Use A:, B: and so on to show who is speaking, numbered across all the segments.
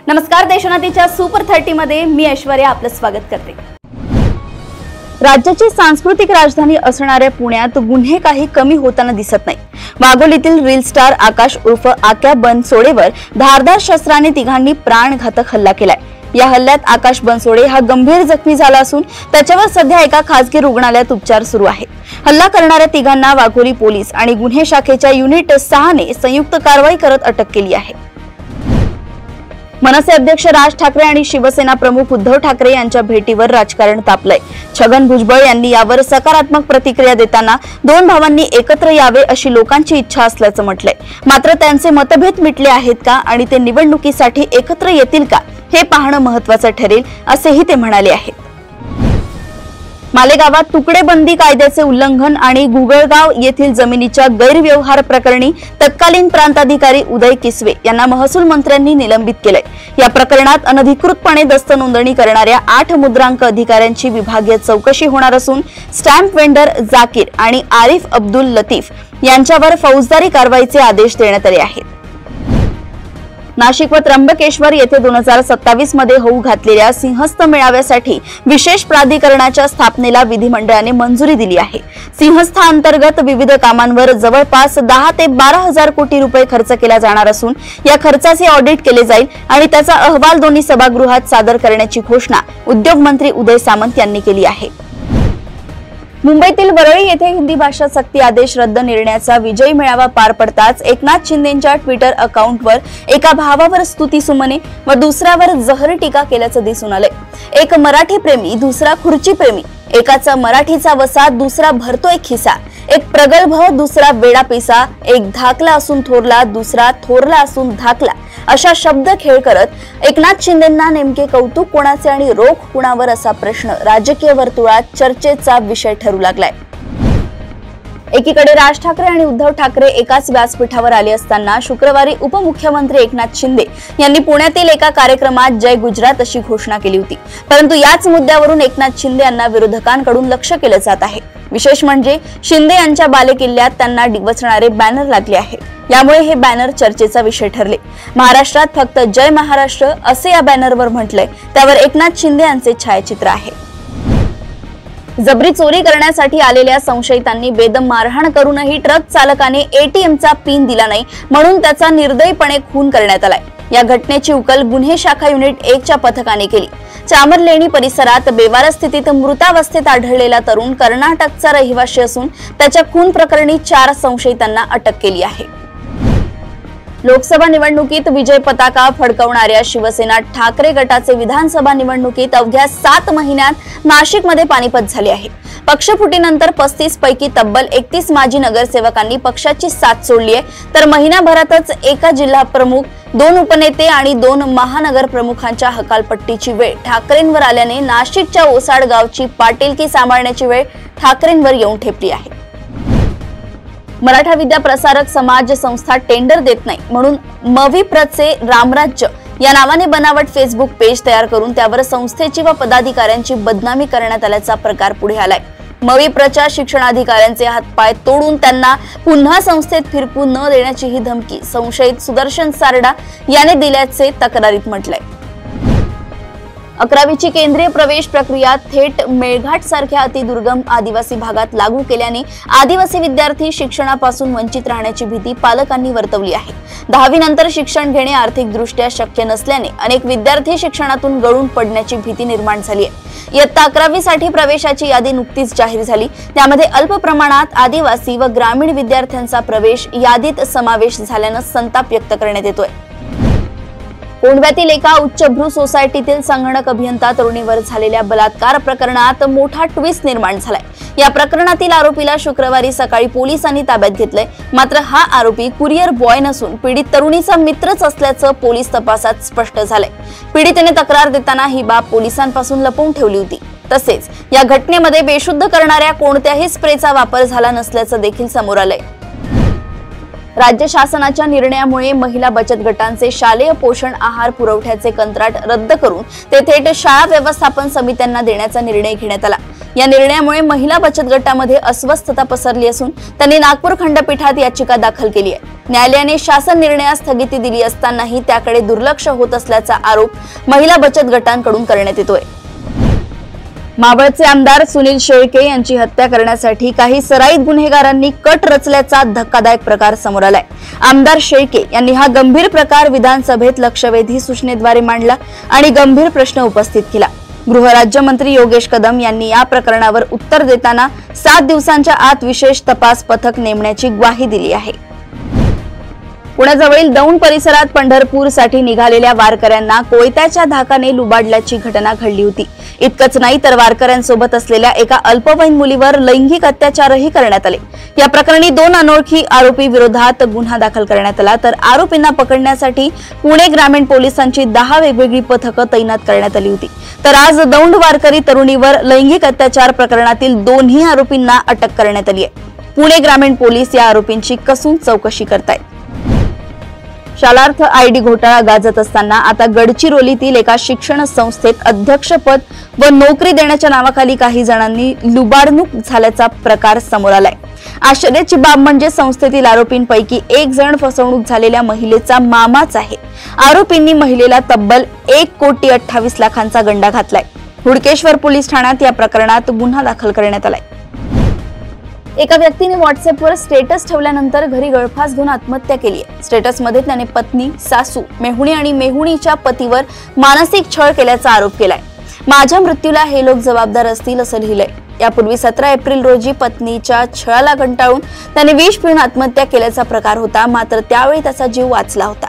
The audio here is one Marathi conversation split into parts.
A: नमस्कार, देशोन्नतीच्या सुपर 30 मध्ये मी ऐश्वर्या आपलं स्वागत करते। राज्याची सांस्कृतिक राजधानी असणाऱ्या पुण्यात गुन्हे काही कमी होताना दिसत नाही। वाघोलीतील रील स्टार आकाश उर्फ आक्या बनसोडेवर धारदार शस्त्राने तिघांनी प्राणघातक हल्ला केलाय। या हल्ल्यात आकाश बनसोडे हा गंभीर जखमी झाला असून त्याच्यावर सध्या एका खासगी रुग्णालयात उपचार सुरू आहेत। हल्ला करणाऱ्या तिघांना वाघोली पोलीस आणि गुन्हे शाखेच्या युनिट 6 ने संयुक्त कारवाई करत अटक केली आहे। मनसे अध्यक्ष राज ठाकरे आणि शिवसेना प्रमुख उद्धव ठाकरे यांच्या भेटीवर राजकारण तापलंय। छगन भुजबळ यांनी यावर सकारात्मक प्रतिक्रिया देताना दोन भावांनी एकत्र यावे अशी लोकांची इच्छा असल्याचं म्हटलंय। मात्र त्यांचे मतभेद मिटले आहेत का आणि ते निवडणुकीसाठी एकत्र येतील का हे पाहणं महत्त्वाचं ठरेल असेही ते म्हणाले आहेत। मालेगावात तुकडेबंदी कायद्याचे उल्लंघन आणि गुगळगाव येथील जमिनीच्या गैरव्यवहार प्रकरणी तत्कालीन प्रांताधिकारी उदय किसवे यांना महसूल मंत्र्यांनी निलंबित केले। या प्रकरणात अनधिकृतपणे दस्त नोंदणी करणाऱ्या 8 मुद्रांक अधिकाऱ्यांची विभागीय चौकशी होणार असून स्टॅम्प वेंडर जाकीर आणि आरिफ अब्दुल लतीफ यांच्यावर फौजदारी कारवाईचे आदेश देण्यात आले आहेत। नाशिक व त्र्यंबकेश्वर येथे 2027 मध्ये होऊ घातलेल्या सिंहस्थ मेळाव्यासाठी विशेष प्राधिकरणाच्या स्थापनेला विधिमंडळाने मंजुरी दिली आहे। सिंहस्थाअंतर्गत विविध कामांवर जवळपास 10 ते 12 हजार कोटी रुपये खर्च केला जाणार असून या खर्चाचे ऑडिट केले जाईल आणि त्याचा अहवाल दोन्ही सभागृहात सादर करण्याची घोषणा उद्योग मंत्री उदय सामंत यांनी केली आहे। मुंबईतील वरळी येथे हिंदी भाषा सक्ती आदेश रद्द निर्णयाचा विजयी मेळावा पार पडताच एकनाथ शिंदेंच्या ट्विटर अकाउंटवर एका भावावर स्तुतीसुमने व दुसऱ्यावर जहरी टीका केल्याचं दिसून आलंय। एक मराठी प्रेमी, दुसरा खुर्ची प्रेमी, एकाचा मराठीचा वसा, दुसरा भरतोय खिसा, एक प्रगल्भ, दुसरा वेडापिसा, एक धाकला असून थोरला, दुसरा थोरला असून धाकला अशा शब्द खेळ करत एकनाथ शिंदेंना नेमके कौतुक कोणाचे आणि रोख कुणावर असा प्रश्न राजकीय वर्तुळात चर्चेचा विषय ठरू लागलाय। एकीकडे राज ठाकरे आणि उद्धव ठाकरे एकाच व्यासपीठावर आले असताना शुक्रवारी उपमुख्यमंत्री एकनाथ शिंदे यांनी पुण्यातील एका कार्यक्रमात जय गुजरात अशी घोषणा केली होती। परंतु याच मुद्द्यावरून एकनाथ शिंदे यांना विरोधकांकडून लक्ष केलं जात आहे। विशेष म्हणजे शिंदे यांच्या बालेकिल्ल्यात त्यांना डिवचणारे बॅनर लागले आहेत। यामुळे हे बॅनर चर्चेचा विषय ठरले। महाराष्ट्रात फक्त जय महाराष्ट्र असे या बॅनरवर म्हटलंय, त्यावर एकनाथ शिंदे यांचे छायाचित्र आहे। जबरी चोरी करण्यासाठी आलेल्या संशयितांनी बेदम मारहाण करूनही ट्रक चालकाने एटीएमचा पिन दिला नाही म्हणून त्याचा निर्दयीपणे खून करण्यात आलाय। या घटनेची उकल गुन्हे शाखा युनिट 1 च्या पथकाने केली। चामरलेणी परिसरात बेवारस स्थितीत मृतावस्थेत आढळलेला तरुण कर्नाटकचा रहिवासी असून त्याच्या खून प्रकरणी 4 संशयितांना अटक केली आहे। लोकसभा निवडणुकीत विजय पताका फडकवणाऱ्या शिवसेना ठाकरे गटाचे विधानसभा निवडणुकीत अवघ्या 7 महिन्यात नाशिकमध्ये पानिपत झाले आहे। पक्षफुटीनंतर 35 पैकी तब्बल 31 माजी नगरसेवकांनी पक्षाची साथ सोडली आहे, तर महिनाभरातच एका जिल्हा प्रमुख, 2 उपनेते आणि 2 महानगर प्रमुखांच्या हकालपट्टीची वेळ ठाकरेंवर आल्याने नाशिकच्या ओसाड गावची पाटीलकी सांभाळण्याची वेळ ठाकरेंवर येऊन ठेपली आहे। मराठा विद्या प्रसारक समाज संस्था टेंडर देत नाही म्हणून मविप्रचे रामराज्य या नावाने बनावट फेसबुक पेज तयार करून त्यावर संस्थेची व पदाधिकाऱ्यांची बदनामी करण्यात आल्याचा प्रकार पुढे आलाय। मविप्रच्या शिक्षणाधिकाऱ्यांचे हातपाय तोडून त्यांना पुन्हा संस्थेत फिरकू न देण्याची ही धमकी संशयित सुदर्शन सारडा याने दिल्याचे तक्रारीत म्हटलंय। 11वीची केंद्रीय प्रवेश प्रक्रिया थेट मेळघाट सारख्या अतिदुर्गम आदिवासी भागात लागू केल्याने आदिवासी विद्यार्थी शिक्षणापासून वंचित राहण्याची भीती पालकांनी वर्तवली आहे। 10वी नंतर शिक्षण घेणे आर्थिकदृष्ट्या शक्य नसल्याने अनेक विद्यार्थी शिक्षणातून गळून पडण्याची भीती निर्माण झाली आहे। इयत्ता 11वी साठी प्रवेशाची यादी नुकतीच जाहीर झाली, त्यामध्ये अल्प प्रमाणात आदिवासी व ग्रामीण विद्यार्थ्यांचा प्रवेश यादीत समावेश झाल्याने संताप व्यक्त करण्यात येतोय। कोंढव्यातील एका उच्चभ्रू सोसायटीतील संगणक अभियंता तरुणीवर झालेल्या बलात्कार प्रकरणात मोठा ट्विस्ट निर्माण झालाय। या प्रकरणातील आरोपीला शुक्रवारी सकाळी पोलिसांनी ताब्यात घेतलंय। मात्र हा आरोपी कुरिअर बॉय नसून पीडित तरुणीचा मित्रच असल्याचं पोलीस तपासात स्पष्ट झालंय। पीडितेने तक्रार देताना ही बाब पोलिसांपासून लपवून ठेवली होती। तसेच या घटनेमध्ये बेशुद्ध करणाऱ्या कोणत्याही स्प्रेचा वापर झाला नसल्याचं देखील समोर आलंय। राज्य शासनाच्या निर्णयामुळे महिला बचत गटांचे शालेय पोषण आहार पुरवठ्याचे कंत्राट रद्द करून ते थेट शाळा व्यवस्थापन समित्यांना देण्याचा निर्णय घेण्यात आला। या निर्णयामुळे महिला बचत गटामध्ये अस्वस्थता पसरली असून त्यांनी नागपूर खंडपीठात याचिका दाखल केली आहे। न्यायालयाने शासन निर्णयास स्थगिती दिली असतानाही त्याकडे दुर्लक्ष होत असल्याचा आरोप महिला बचत गटांकडून करण्यात येतोय। मावळचे आमदार सुनील शेळके यांची हत्या करण्यासाठी काही सराईत गुन्हेगारांनी कट रचल्याचा धक्कादायक प्रकार समोर आलाय। आमदार शेळके यांनी हा गंभीर प्रकार विधानसभेत लक्षवेधी सूचनेद्वारे मांडला आणि गंभीर प्रश्न उपस्थित केला। गृहराज्यमंत्री योगेश कदम यांनी या प्रकरणावर उत्तर देताना 7 दिवसांच्या आत विशेष तपास पथक नेमण्याची ग्वाही दिली आहे। पुण्याजवळील दौंड परिसरात पंढरपूरसाठी निघालेल्या वारकऱ्यांना कोयत्याच्या धाकाने लुबाडल्याची घटना घडली होती। इतकंच नाही तर वारकऱ्यांसोबत असलेल्या एका अल्पवयीन मुलीवर लैंगिक अत्याचारही करण्यात आले। या प्रकरणी 2 अनोळखी आरोपी विरोधात गुन्हा दाखल करण्यात आला, तर आरोपींना पकडण्यासाठी पुणे ग्रामीण पोलिसांची 10 वेगवेगळी पथकं तैनात करण्यात आली होती। तर आज दौंड वारकरी तरुणीवर लैंगिक अत्याचार प्रकरणातील 2ही आरोपींना अटक करण्यात आली आहे। पुणे ग्रामीण पोलीस या आरोपींची कसून चौकशी करतायत। शालार्थ आयडी घोटाळा गाजत असताना आता गडचिरोलीतील एका शिक्षण संस्थेत अध्यक्षपद व नोकरी देण्याच्या नावाखाली काही जणांनी लुबाडणूक झाल्याचा प्रकार समोर आलाय। आश्चर्याची बाब म्हणजे संस्थेतील आरोपींपैकी एक जण फसवणूक झालेल्या महिलेचा मामाच आहे। आरोपींनी महिलेला तब्बल 1,28,00,000 गंडा घातलाय। हुडकेश्वर पोलीस ठाण्यात या प्रकरणात गुन्हा दाखल करण्यात आलाय। एका व्यक्तीने व्हॉट्सअपवर स्टेटस ठेवल्यानंतर घरी गळफास घेऊन आत्महत्या केली आहे। स्टेटसमध्ये त्याने पत्नी, सासू, मेहुणी आणि मेहुणीच्या पतीवर मानसिक छळ केल्याचा आरोप केलाय। माझ्या मृत्यूला हे लोक जबाबदार असतील असं लिहिलंय। यापूर्वी 17 एप्रिल रोजी पत्नीच्या छळाला कंटाळून त्याने विष पिऊन आत्महत्या केल्याचा प्रकार होता, मात्र त्यावेळी त्याचा जीव वाचला होता।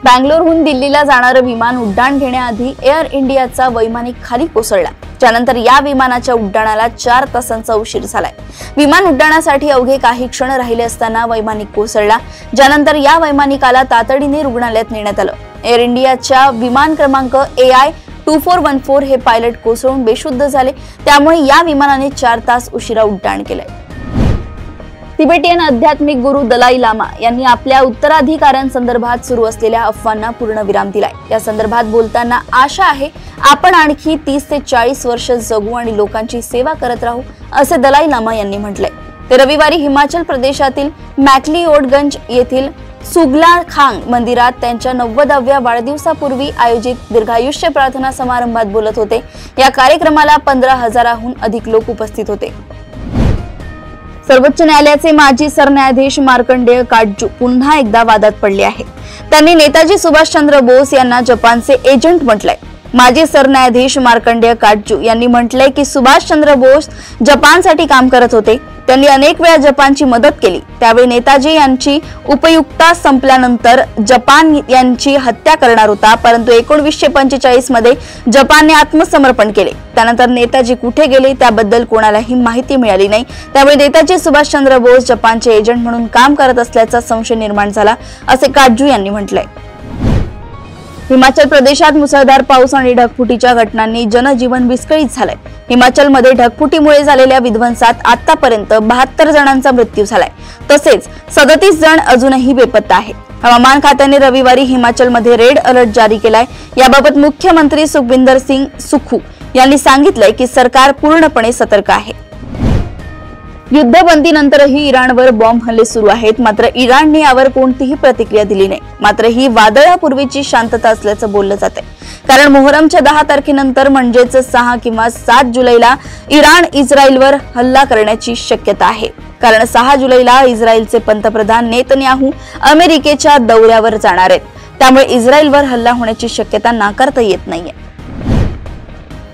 A: बंगलोरहून दिल्लीला जाणारं विमान उड्डाण घेण्याआधी एअर इंडियाचा वैमानिक खाली कोसळला, त्यानंतर या विमानाच्या उड्डाणाला 4 तासांचा उशीर झालाय। विमान उड्डाणासाठी अवघे काही क्षण राहिले असताना वैमानिक कोसळला, ज्यानंतर या वैमानिकाला तातडीने रुग्णालयात नेण्यात आलं। एअर इंडियाच्या विमान क्रमांक AI2414 हे पायलट कोसळून बेशुद्ध झाले, त्यामुळे या विमानाने 4 तास उशिरा उड्डाण केलंय। तिबेटियन आध्यात्मिक गुरु दलाई लामा यांनी आपल्या उत्तराधिकाऱ्यांसंदर्भात सुरू असलेल्या अफवांना पूर्णविराम दिलाय। या संदर्भात बोलताना आशा आहे आपण आणखी 30 ते 40 वर्ष जगू आणि लोकांची सेवा करत राहू, असे दलाई लामा यांनी म्हटलंय। ते रविवारी हिमाचल प्रदेशातील मॅक्लिओडगंज येथील सुगला खांग मंदिरात त्यांच्या 90व्या वाढदिवसापूर्वी आयोजित दीर्घायुष्य प्रार्थना समारंभात बोलत होते। या कार्यक्रमाला 15,000हून अधिक लोक उपस्थित होते। सर्वोच्च न्यायालयाचे माजी सरन्यायाधीश मार्कंडेय काटजू पुन्हा एकदा वादात पडले आहे। त्यांनी नेताजी सुभाषचंद्र बोस यांना जपानचे एजंट म्हटलंय। माजी सरन्यायाधीश मार्कंडेय काटजू यांनी म्हटलंय की सुभाषचंद्र बोस जपानसाठी काम करत होते, त्यांनी अनेक वेळा जपानची मदत केली। त्यावेळी नेताजी यांची उपयुक्तता संपल्यानंतर जपान यांची हत्या करणार होता, परंतु 1945 मध्ये जपानने आत्मसमर्पण केले। त्यानंतर नेताजी कुठे गेले त्याबद्दल कोणालाही माहिती मिळाली नाही, त्यामुळे नेताजी सुभाषचंद्र बोस जपानचे एजंट म्हणून काम करत असल्याचा संशय निर्माण झाला, असे काटजू यांनी म्हटलंय। हिमाचल प्रदेशात मुसळधार पाऊस आणि ढगफुटीच्या घटनांनी जनजीवन विस्कळीत झालंय। हिमाचलमध्ये ढगफुटीमुळे झालेल्या विध्वंसात आतापर्यंत 72 जणांचा मृत्यू झालाय, तसेच 37 जण अजूनही बेपत्ता आहेत। हवामान खात्याने रविवारी हिमाचलमध्ये रेड अलर्ट जारी केलाय। याबाबत मुख्यमंत्री सुखविंदर सिंग सुखू यांनी सांगितलंय की सरकार पूर्णपणे सतर्क आहे। युद्धबंदीनंतरही इराणवर बॉम्ब हल्ले सुरू आहेत, मात्र इराणने यावर कोणतीही प्रतिक्रिया दिली नाही। मात्र ही वादळापूर्वीची शांतता असल्याचं बोललं जाते, कारण मोहरमच्या 10 तारखेनंतर म्हणजेच 6 किंवा 7 जुलैला इराण इस्रायलवर हल्ला करण्याची शक्यता आहे, कारण 6 जुलैला इस्रायलचे पंतप्रधान नेतन्याहू अमेरिकेच्या दौऱ्यावर जाणार आहेत, त्यामुळे इस्रायलवर हल्ला होण्याची शक्यता नाकारता येत नाहीये।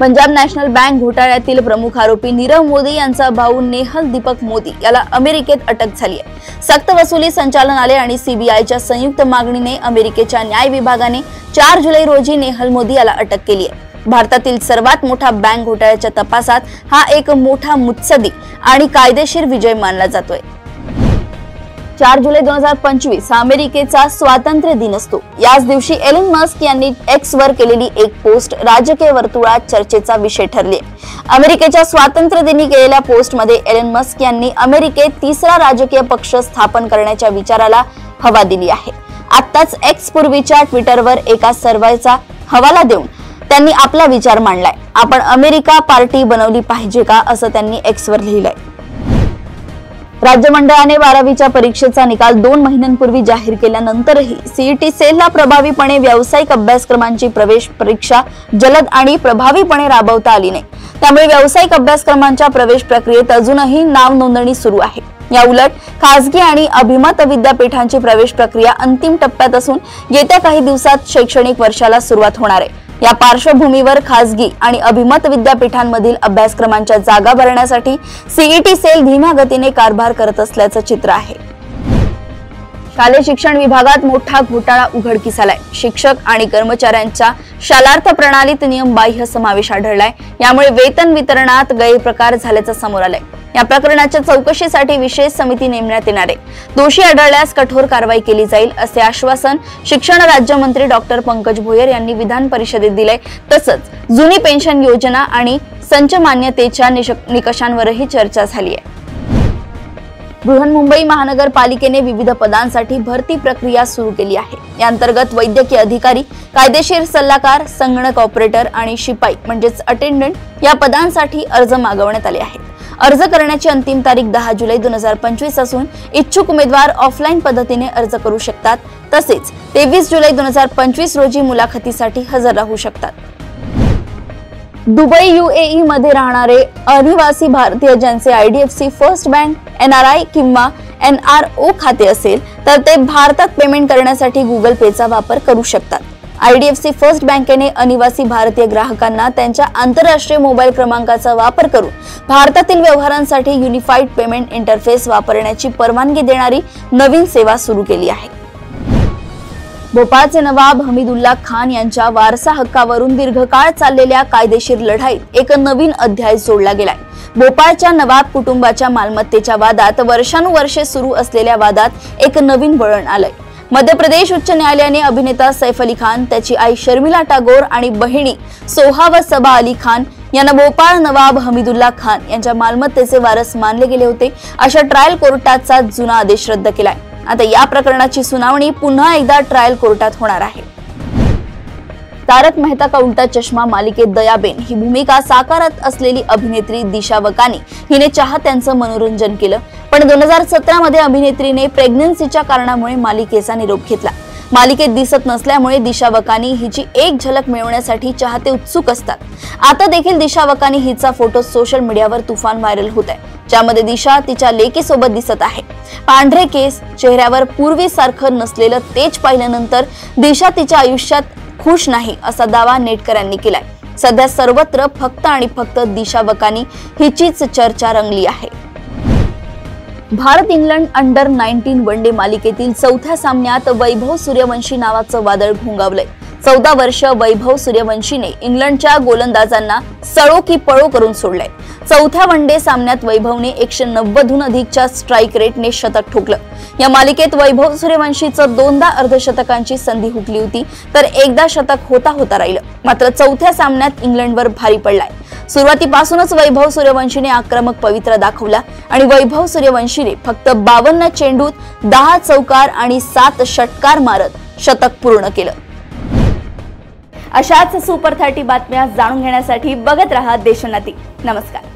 A: पंजाब नॅशनल बँक घोटाळ्यातील प्रमुख आरोपी नीरव मोदी यांचा भाऊ नेहल दीपक मोदी याला अमेरिकेत अटक झाली आहे। सक्तवसुली संचालनालय आणि सीबीआयच्या संयुक्त मागणीने अमेरिकेच्या न्याय विभागाने 4 जुलै रोजी नेहल मोदी याला अटक केली आहे। भारतातील सर्वात मोठा बँक घोटाळ्याच्या तपासात हा एक मोठा मुत्सदी आणि कायदेशीर विजय मानला जातोय। 4 जुलै 2025 हा अमेरिकेचा स्वातंत्र्य दिन असतो। याच दिवशी एलन मस्क यांनी एक्स वर केलेली एक पोस्ट राजकीय वर्तुळात चर्चेचा विषय ठरली। अमेरिकेच्या स्वातंत्र्य दिनी केलेल्या पोस्टमध्ये एलन मस्क यांनी अमेरिकेत तिसरा राजकीय पक्ष स्थापन करण्याच्या विचाराला हवा दिली आहे। आत्ताच एक्स पूर्वीच्या ट्विटरवर एका सर्व्हेचा हवाला देऊन त्यांनी आपला विचार मांडलाय। आपण अमेरिका पार्टी बनवली पाहिजे का, असं त्यांनी एक्स वर लिहिलंय। राज्य मंडळाने 12वीच्या परीक्षेचा निकाल 2 महिन्यांपूर्वी जाहीर केल्यानंतरही सीईटी सेलला प्रभावीपणे व्यावसायिक अभ्यासक्रमांची प्रवेश परीक्षा जलद आणि प्रभावीपणे राबवता आली नाही। त्यामुळे व्यावसायिक अभ्यासक्रमांच्या प्रवेश प्रक्रियेत अजूनही नाव नोंदणी सुरू आहे। या उलट खासगी आणि अभिमत विद्यापीठांची प्रवेश प्रक्रिया अंतिम टप्प्यात असून येत्या काही दिवसात शैक्षणिक वर्षाला सुरुवात होणार आहे। या पार्श्वभूमीवर खासगी आणि अभिमत विद्यापीठांमधील अभ्यासक्रमांच्या जागा भरण्यासाठी सीईटी सेल धीम्या गतीने कारभार करत असल्याचं चित्र आहे। शालेय शिक्षण विभागात मोठा घोटाळा उघडकीस आलाय। शिक्षक आणि कर्मचाऱ्यांच्या शालार्थ प्रणालीत नियमबाह्य समावेश आढळलाय। यामुळे वेतन वितरणात गैरप्रकार झाल्याचं समोर आलंय। या प्रकरणाच्या चौकशीसाठी विशेष समिती नेमण्यात येणार आहे। दोषी आढळल्यास कठोर कारवाई केली जाईल असे आश्वासन शिक्षण राज्यमंत्री डॉक्टर पंकज भोयर यांनी विधान परिषदेत दिले। तसंच जुनी पेन्शन योजना आणि संच मान्यतेच्या निकषांवरही चर्चा झाली आहे। बृहन्मुंबई महानगरपालिकेने विविध पदांसाठी भरती प्रक्रिया सुरू केली आहे। या अंतर्गत वैद्यकीय अधिकारी, कायदेशीर सल्लागार, संगणक ऑपरेटर आणि शिपाई म्हणजेच अटेंडंट या पदांसाठी अर्ज मागवण्यात आले आहेत। अर्ज करण्याची अंतिम तारीख 10 जुलै 2025 असून इच्छुक उमेदवार ऑफलाईन पद्धतीने अर्ज करू शकतात। तसेच 23 जुलै 2025 रोजी मुलाखतीसाठी हजर राहू शकतात। दुबई UAE मध्ये राहणारे अनिवासी भारतीय ज्यांचे IDFC फर्स्ट बँक NRI किंवा NRO खाते असेल तर ते भारतात पेमेंट करण्यासाठी गुगल पेचा वापर करू शकतात। IDFC फर्स्ट बँकेने अनिवासी भारतीय ग्राहकांना त्यांच्या आंतरराष्ट्रीय मोबाईल क्रमांकाचा वापर करून भारतातील व्यवहारांसाठी युनिफाईड पेमेंट इंटरफेस वापरण्याची परवानगी देणारी नवीन सेवा सुरू केली आहे। भोपाळचे नवाब हमीदुल्ला खान यांच्या वारसा हक्कावरून दीर्घकाळ चाललेल्या कायदेशीर लढाईत एक नवीन अध्याय जोडला गेलाय। भोपाळच्या नवाब कुटुंबाच्या मालमत्तेच्या वादात वर्षानुवर्षे सुरू असलेल्या वादात एक नवीन वळण आलंय। मध्य प्रदेश उच्च न्यायालयाने अभिनेता सैफ अली खान, त्याची आई शर्मिला टागोर आणि बहिणी सोहा व सबा अली खान यांना भोपाळ नवाब हमीदुल्ला खान यांच्या मालमत्तेचे वारस मानले गेले होते अशा ट्रायल कोर्टाचा जुना आदेश रद्द केलाय। आता या प्रकरणाची सुनावणी पुन्हा एकदा ट्रायल कोर्टात होणार आहे। तारक मेहता का उल्टा चष्मा मालिकेत दयाबेन ही भूमिका साकारत असलेली अभिनेत्री दिशा वकानी हिने चाहत्यांचं मनोरंजन केलं। पण 2017 मध्ये अभिनेत्रीने प्रेग्नन्सीच्या कारणामुळे मालिकेचा निरोप घेतला। मालिकेत दिसत नसल्यामुळे दिशा वकानी हिची एक झलक मिळवण्यासाठी चाहते उत्सुक असतात। आता देखील दिशा वकानी हिचा फोटो सोशल मीडियावर तुफान व्हायरल होत आहे, ज्यामध्ये दिशा तिच्या लेकीसोबत दिसत आहे। पांढरे केस, चेहऱ्यावर पूर्वीसारखं नसलेलं तेज पाहिल्यानंतर दिशा तिच्या आयुष्यात खुश नाही असा दावा नेटकऱ्यांनी केलाय। सध्या सर्वत्र फक्त आणि फक्त दिशा वकानी हिचीच चर्चा रंगली आहे। भारत इंग्लंड अंडर 19 वनडे मालिकेतील 4थ्या सामन्यात वैभव सूर्यवंशी नावाचं वादळ घोंगावलंय। 14 वर्ष वैभव सूर्यवंशीने इंग्लंडच्या गोलंदाजांना सळो की पळो करून सोडलंय। 4थ्या वनडे सामन्यात वैभवने 190हून अधिकच्या स्ट्राईक रेटने शतक ठोकलं। या मालिकेत वैभव सूर्यवंशीचं 2दा अर्धशतकांची संधी हुकली होती तर एकदा शतक होता राहिलं। मात्र 4थ्या सामन्यात इंग्लंडवर भारी पडलाय। सुरुवातीपासूनच वैभव सूर्यवंशीने आक्रमक पवित्रा दाखवला आणि वैभव सूर्यवंशीने फक्त 52 चेंडूत 10 चौकार आणि 7 षटकार मारत शतक पूर्ण केलं। अशाच सुपर 30 बातम्या जाणून घेण्यासाठी बघत रहा देशोन्नती। नमस्कार।